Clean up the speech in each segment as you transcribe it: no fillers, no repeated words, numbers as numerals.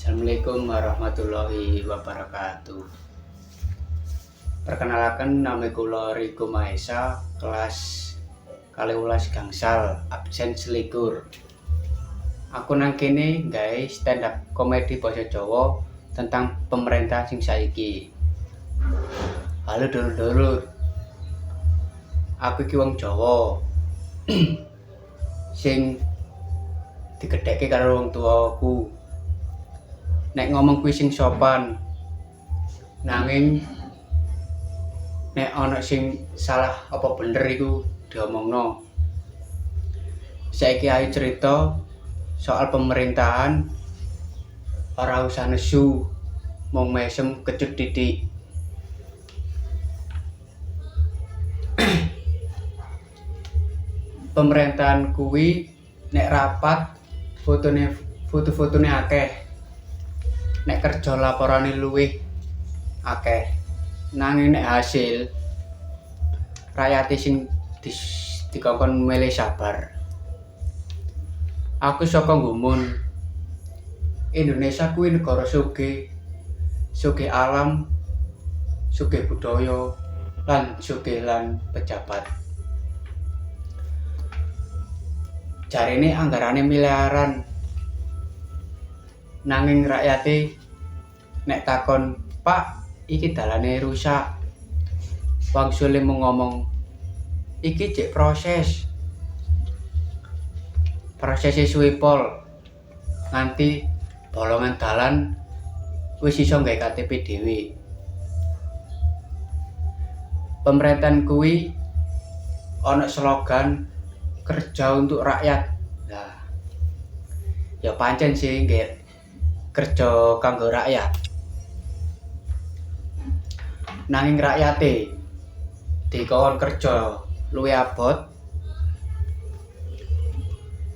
Assalamualaikum warahmatullahi wabarakatuh. Perkenalkan, nama kula Riko Mahesa, kelas 12 gangsal, absen selikur. Aku nang kene gawe stand up komedi basa Jawa tentang pemerintah sing saiki. Halo dulur-dulur. Aku iki wong Jawa. Sing digedhekke karo wong tuaku. Nek ngomong kuwi sing sopan. Nanging nek ana sing salah apa bener iku diomongno. Saiki ayo cerita soal pemerintahan, ora usah nesu, mung mesem kecut titik. Pemerintahan kuwi nek rapat foto-fotone akeh. Nek kerja laporane luwih akeh. Nanging nek hasil rakyate sing dikongkon milih sabar. Aku saka nggumun. Indonesia kuwi negara sugih alam, sugih budaya, lan sugih lan pejabat. Jarine anggarane miliaran. Nanging rakyate nek takon, "Pak, iki dalane rusak." Wangsule mung ngomong, "Iki jek prosese suwe pol nganti bolongan dalan wis iso nggawe KTP dhewe." Pemerintahan kuwi ana slogan kerja untuk rakyat. Nah, ya pancen sih nggih kerja kanggo rakyat. Nanging rakyate dikon kerja luwih abot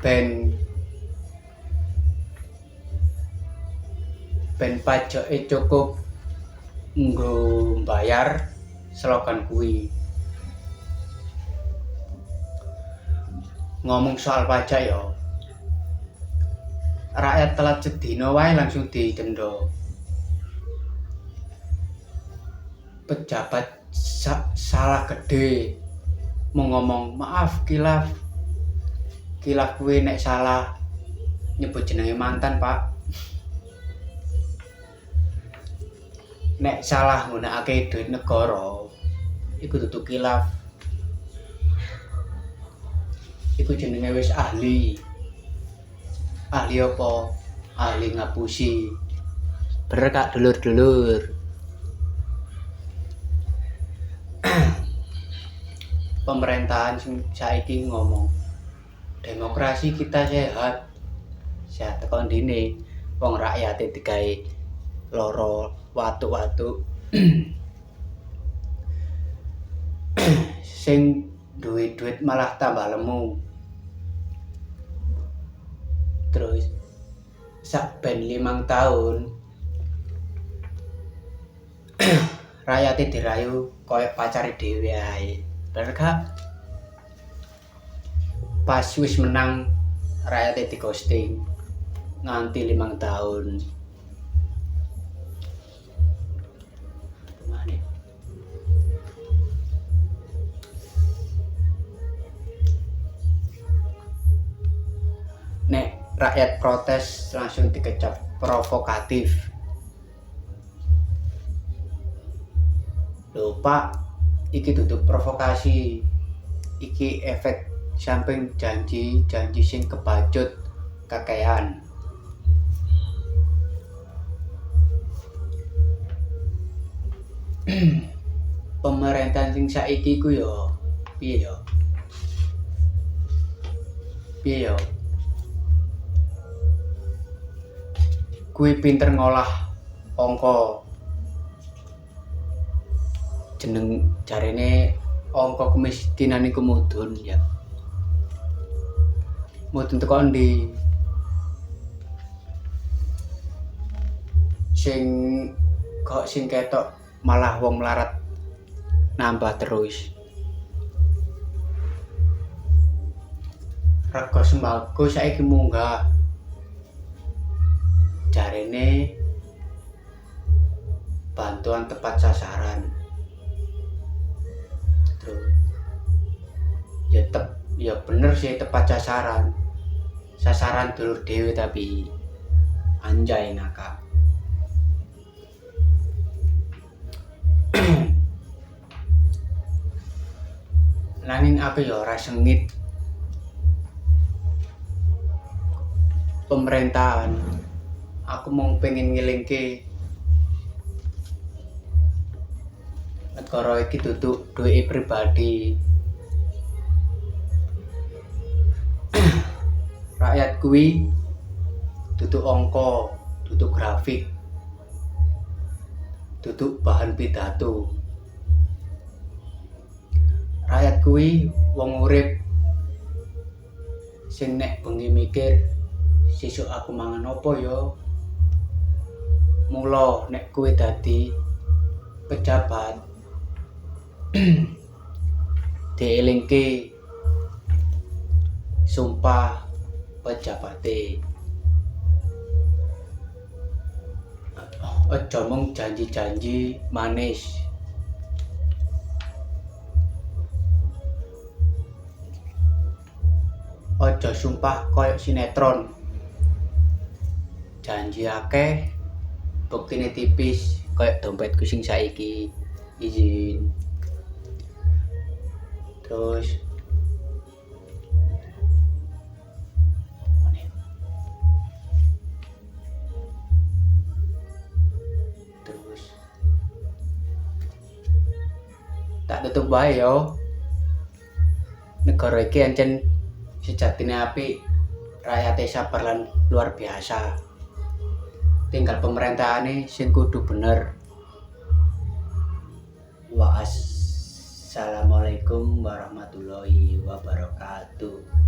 ben pajake cukup nggo mbayar slogan kuwi. Ngomong soal pajak ya, rakyat telat sedina wae langsung didenda. Pejabat salah gede mau ngomong, "Maaf kilaf kuwi nek salah nyebut jenenge mantan, Pak." Nek salah nggunakake duit negara iku dudu kilaf. Iku jenenge wis ahli. Ahli apa? Ahli ngapusi. Bener Kak dulur-dulur. Pemerintahan sing saiki ngomong, demokrasi kita sehat tekan dine wong rakyate digawe loro watuk-watuk. Sing duit malah tambah lemu. Terus sak ben 5 tahun rakyate dirayu koyo pacare dhewe ae. Bener gak? Pas wis menang rakyate di ghosting nganti 5 tahun. Nek rakyat protes langsung dikecap provokatif. Lho Pak, iki tutup provokasi. Iki efek samping janji sing kebacut kakean. Pemerintahan sing saiki ku yo piye yo? Kuwi pinter ngolah angka. Jeneng jarene angka kemiskinan iku mudhun ya. Mudhun teko endi? Sing ketok malah wong melarat nambah terus. Rega sembako saiki munggah. jarene bantuan tepat sasaran. Terus ya bener sih, tepat sasaran dulur dewe, tapi anjay nakak. Nanging aku ya ora sengit pemerintahan. Aku mau pengen ngelingke negara iki duduk duwe pribadi. Rakyat kuwi duduk angka, duduk grafik, duduk bahan pidato. Rakyat kuwi wong urip sing nek bengi mikir sesuk aku mangan apa ya. Mula nek kowe dadi pejabat dielingke sumpah pejabate. Aja mung janji-janji manis. Aja sumpah koyo sinetron. Janji akeh, buktine tipis, koyo dompetku sing saiki. Izin. Terus tak tutup wae yo. Negara iki ancen sejatine apik, rakyate sabar lan luar biasa. Tinggal pemerintahane sing kudu bener. Wassalamualaikum warahmatullahi wabarakatuh.